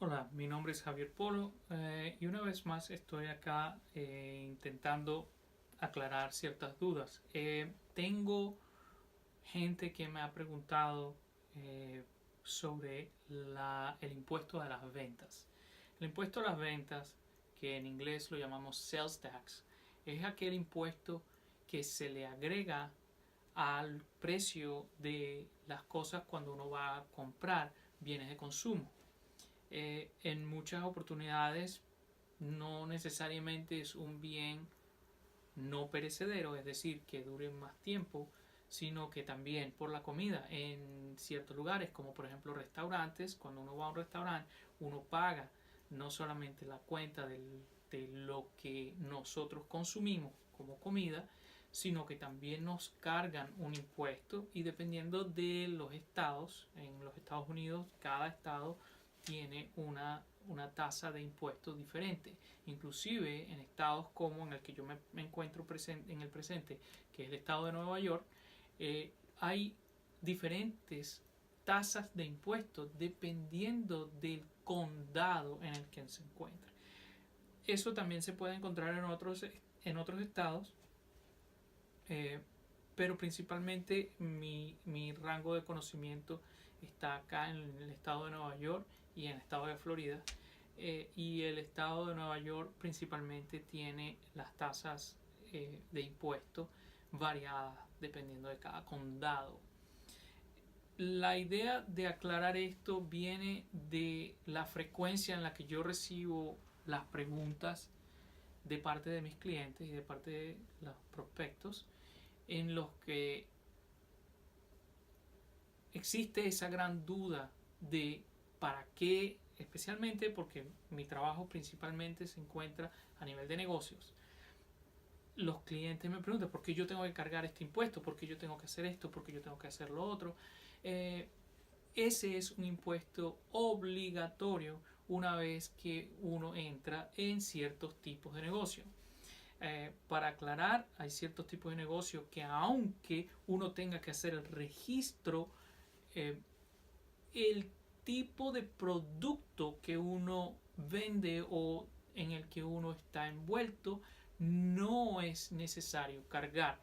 Hola, mi nombre es Javier Polo y una vez más estoy acá intentando aclarar ciertas dudas. Tengo gente que me ha preguntado sobre el impuesto a las ventas. El impuesto a las ventas, que en inglés lo llamamos sales tax, es aquel impuesto que se le agrega al precio de las cosas cuando uno va a comprar bienes de consumo. En muchas oportunidades no necesariamente es un bien no perecedero, es decir, que dure más tiempo, sino que también por la comida en ciertos lugares, como por ejemplo restaurantes. Cuando uno va a un restaurante, uno paga no solamente la cuenta de lo que nosotros consumimos como comida, sino que también nos cargan un impuesto, y dependiendo de los estados, en los Estados Unidos cada estado tiene una tasa de impuestos diferente. Inclusive en estados como en el que yo me encuentro en el presente, que es el estado de Nueva York, hay diferentes tasas de impuestos dependiendo del condado en el que se encuentra. Eso también se puede encontrar en otros estados, eh, pero principalmente mi rango de conocimiento está acá en el estado de Nueva York y en el estado de Florida. Y el estado de Nueva York principalmente tiene las tasas de impuestos variadas dependiendo de cada condado. La idea de aclarar esto viene de la frecuencia en la que yo recibo las preguntas de parte de mis clientes y de parte de los prospectos, en los que existe esa gran duda de para qué, especialmente porque mi trabajo principalmente se encuentra a nivel de negocios. Los clientes me preguntan por qué yo tengo que cargar este impuesto, por qué yo tengo que hacer esto, por qué yo tengo que hacer lo otro. Eh, Ese es un impuesto obligatorio una vez que uno entra en ciertos tipos de negocio. Para aclarar, hay ciertos tipos de negocio que aunque uno tenga que hacer el registro, eh, el tipo de producto que uno vende o en el que uno está envuelto no es necesario cargar.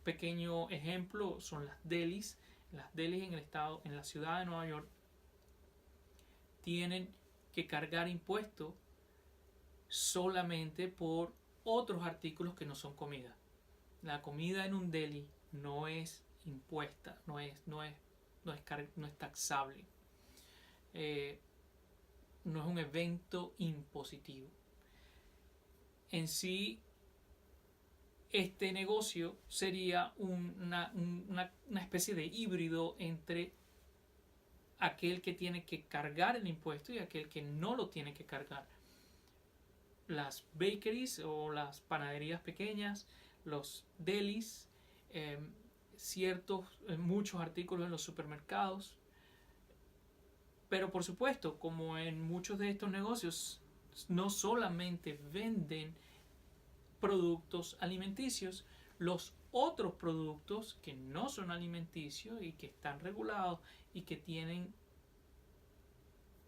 Pequeño ejemplo son las delis. Las delis en la ciudad de Nueva York tienen que cargar impuestos solamente por otros artículos que no son comida. La comida en un deli no es impuesta, no es taxable. Eh, no es un evento impositivo. En sí, este negocio sería una especie de híbrido entre aquel que tiene que cargar el impuesto y aquel que no lo tiene que cargar. Las bakeries o las panaderías pequeñas, los delis, eh, muchos artículos en los supermercados. Pero por supuesto, como en muchos de estos negocios, no solamente venden productos alimenticios, los otros productos que no son alimenticios y que están regulados y que tienen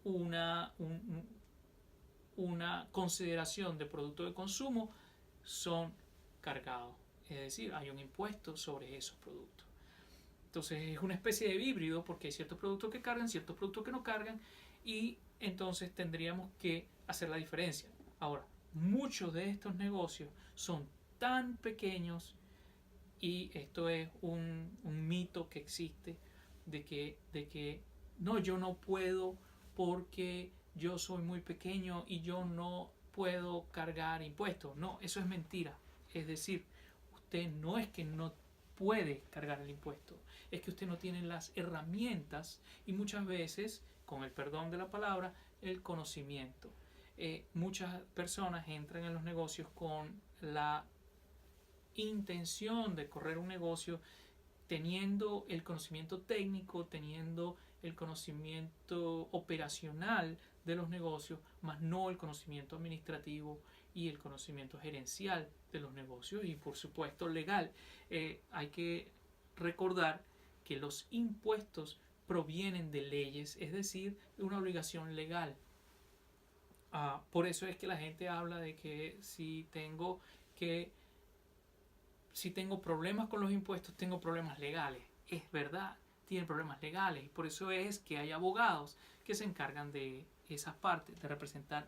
una, un, una consideración de producto de consumo son cargados. Es decir, hay un impuesto sobre esos productos. Entonces es una especie de híbrido porque hay ciertos productos que cargan, ciertos productos que no cargan, y entonces tendríamos que hacer la diferencia. Ahora, muchos de estos negocios son tan pequeños, y esto es un mito que existe, de que no, yo no puedo porque yo soy muy pequeño y yo no puedo cargar impuestos. No, eso es mentira. Es decir, usted no es que no puede cargar el impuesto, es que usted no tiene las herramientas y muchas veces, con el perdón de la palabra, el conocimiento. Muchas personas entran en los negocios con la intención de correr un negocio teniendo el conocimiento técnico, teniendo el conocimiento operacional de los negocios, más no el conocimiento administrativo y el conocimiento gerencial de los negocios, y por supuesto legal. Hay que recordar que los impuestos provienen de leyes, es decir, de una obligación legal. Por eso es que la gente habla de que si tengo problemas con los impuestos, tengo problemas legales. Es verdad, tienen problemas legales. Y por eso es que hay abogados que se encargan de esas partes, de representar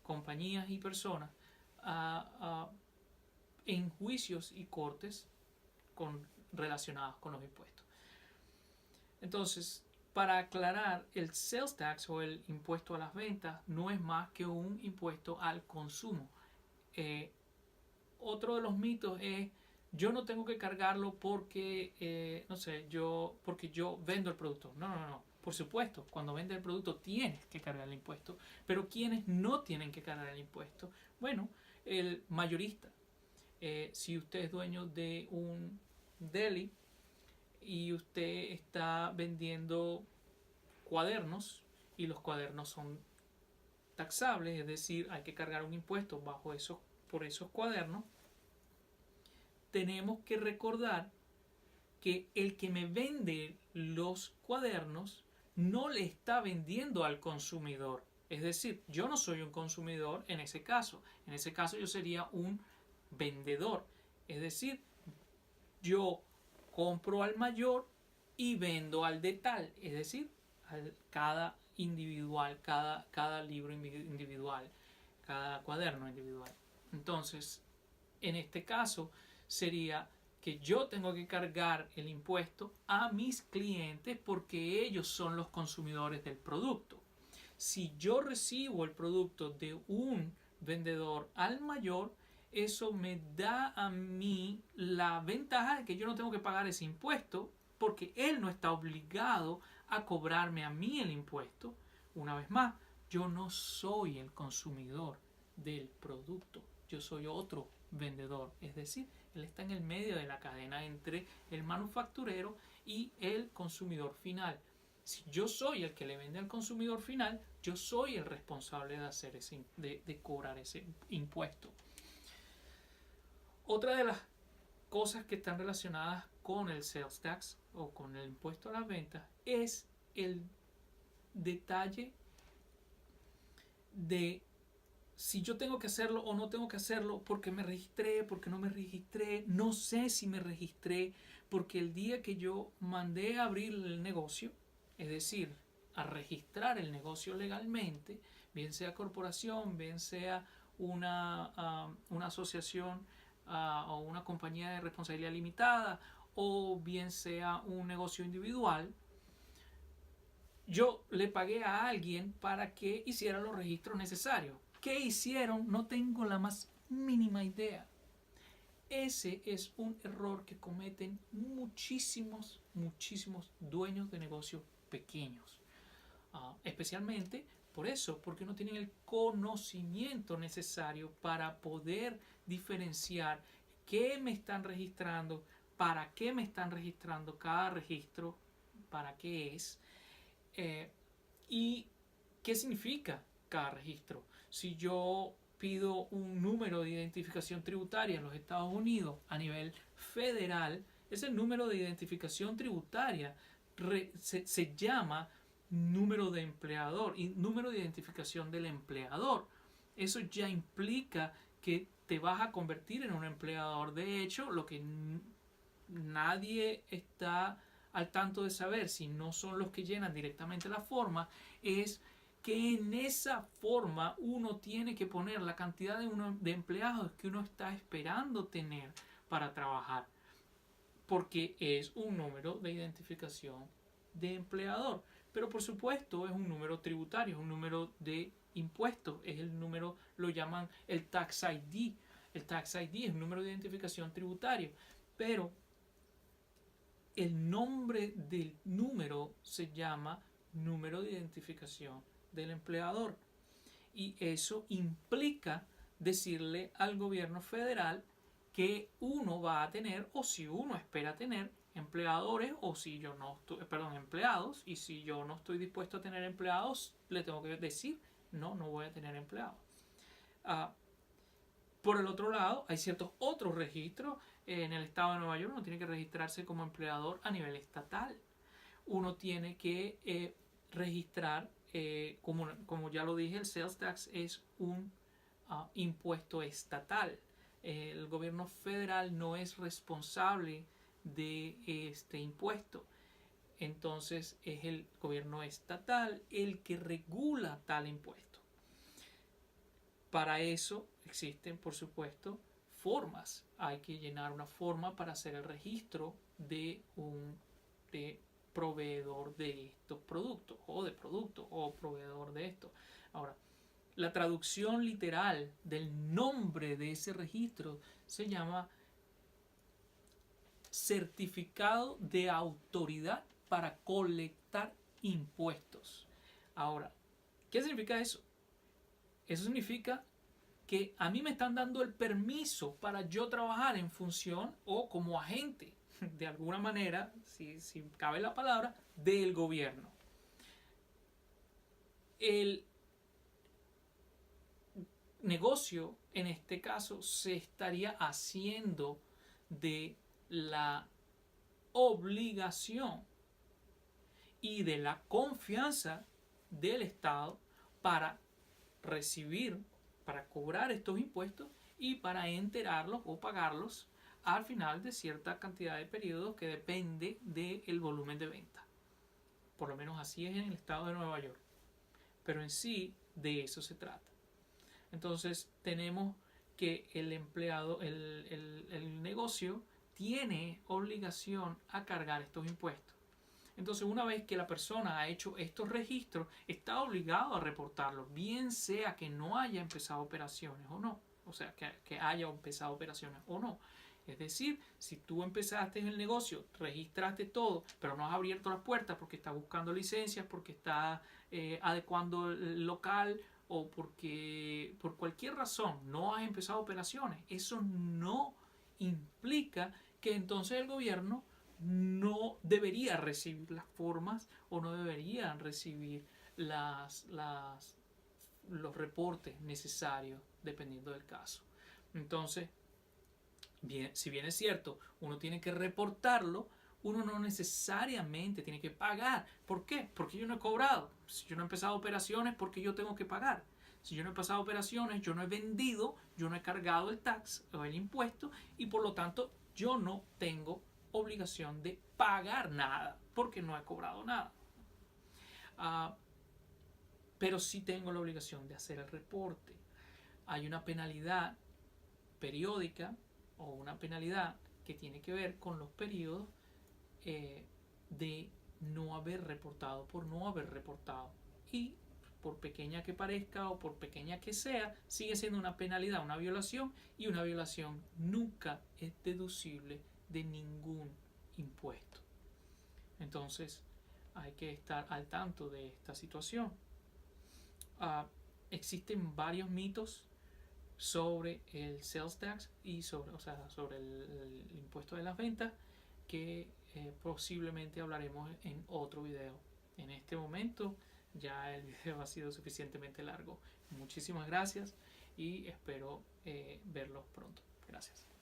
compañías y personas en juicios y cortes relacionados con los impuestos. Entonces, para aclarar, el sales tax o el impuesto a las ventas no es más que un impuesto al consumo. Otro de los mitos es: yo no tengo que cargarlo porque, no sé, porque yo vendo el producto. No, no, no. Por supuesto, cuando vendes el producto tienes que cargar el impuesto. Pero ¿quiénes no tienen que cargar el impuesto? Bueno, el mayorista. Si usted es dueño de un deli y usted está vendiendo cuadernos y los cuadernos son taxables, es decir, hay que cargar un impuesto por esos cuadernos, tenemos que recordar que el que me vende los cuadernos no le está vendiendo al consumidor. Es decir, yo no soy un consumidor en ese caso. En ese caso yo sería un vendedor. Es decir, yo compro al mayor y vendo al de tal. Es decir, cada individual, cada libro individual, cada cuaderno individual. Entonces, en este caso sería que yo tengo que cargar el impuesto a mis clientes porque ellos son los consumidores del producto. Si yo recibo el producto de un vendedor al mayor, eso me da a mí la ventaja de que yo no tengo que pagar ese impuesto porque él no está obligado a cobrarme a mí el impuesto. Una vez más, yo no soy el consumidor del producto, yo soy otro vendedor, es decir, él está en el medio de la cadena entre el manufacturero y el consumidor final. Si yo soy el que le vende al consumidor final, yo soy el responsable de cobrar ese impuesto. Otra de las cosas que están relacionadas con el sales tax o con el impuesto a las ventas es el detalle de si yo tengo que hacerlo o no tengo que hacerlo, porque me registré, porque no me registré, no sé si me registré, porque el día que yo mandé a abrir el negocio, es decir, a registrar el negocio legalmente, bien sea corporación, bien sea una asociación o una compañía de responsabilidad limitada, o bien sea un negocio individual, yo le pagué a alguien para que hiciera los registros necesarios. ¿Qué hicieron? No tengo la más mínima idea. Ese es un error que cometen muchísimos dueños de negocios pequeños. Especialmente por eso, porque no tienen el conocimiento necesario para poder diferenciar qué me están registrando, para qué me están registrando cada registro, para qué es, y qué significa cada registro. Si yo pido un número de identificación tributaria en los Estados Unidos a nivel federal, ese número de identificación tributaria se llama número de empleador y número de identificación del empleador. Eso ya implica que te vas a convertir en un empleador. De hecho, lo que nadie está al tanto de saber, si no son los que llenan directamente la forma, es que en esa forma uno tiene que poner la cantidad de empleados que uno está esperando tener para trabajar, porque es un número de identificación de empleador. Pero por supuesto es un número tributario, es un número de impuestos, es el número, lo llaman el Tax ID. El Tax ID es un número de identificación tributario, pero el nombre del número se llama número de identificación del empleador, y eso implica decirle al gobierno federal que uno va a tener, o si uno espera tener empleadores, o si yo no estoy, empleados, y si yo no estoy dispuesto a tener empleados, le tengo que decir no voy a tener empleados. Por el otro lado, hay ciertos otros registros. En el estado de Nueva York uno tiene que registrarse como empleador a nivel estatal. Uno tiene que registrar como ya lo dije, el sales tax es un impuesto estatal. El gobierno federal no es responsable de este impuesto. Entonces es el gobierno estatal el que regula tal impuesto. Para eso existen, por supuesto, formas. Hay que llenar una forma para hacer el registro de un proveedor de estos productos o proveedor de esto. Ahora, la traducción literal del nombre de ese registro se llama certificado de autoridad para colectar impuestos. Ahora, ¿qué significa eso? Eso significa que a mí me están dando el permiso para yo trabajar en función o como agente, de alguna manera, si cabe la palabra, del gobierno. El negocio, en este caso, se estaría haciendo de la obligación y de la confianza del Estado para recibir, para cobrar estos impuestos y para enterarlos o pagarlos al final de cierta cantidad de periodos que depende del volumen de venta. Por lo menos así es en el estado de Nueva York. Pero en sí de eso se trata. Entonces tenemos que el empleado, el negocio tiene obligación a cargar estos impuestos. Entonces, una vez que la persona ha hecho estos registros, está obligado a reportarlos, bien sea que no haya empezado operaciones o no. O sea, que haya empezado operaciones o no. Es decir, si tú empezaste en el negocio, registraste todo, pero no has abierto las puertas porque estás buscando licencias, porque estás adecuando el local o porque por cualquier razón no has empezado operaciones, eso no implica que entonces el gobierno no debería recibir las formas o no deberían recibir los reportes necesarios dependiendo del caso. Entonces, bien, si bien es cierto, uno tiene que reportarlo, uno no necesariamente tiene que pagar. ¿Por qué? Porque yo no he cobrado. Si yo no he empezado operaciones, ¿por qué yo tengo que pagar? Si yo no he pasado operaciones, yo no he vendido, yo no he cargado el tax o el impuesto y por lo tanto yo no tengo obligación de pagar nada porque no he cobrado nada. Pero sí tengo la obligación de hacer el reporte. Hay una penalidad periódica o una penalidad que tiene que ver con los periodos de no haber reportado por no haber reportado. Y por pequeña que parezca o por pequeña que sea, sigue siendo una penalidad, una violación, y una violación nunca es deducible de ningún impuesto. Entonces hay que estar al tanto de esta situación. Existen varios mitos sobre el sales tax y sobre el impuesto de las ventas que posiblemente hablaremos en otro video. En este momento ya el video ha sido suficientemente largo. Muchísimas gracias y espero verlos pronto. Gracias.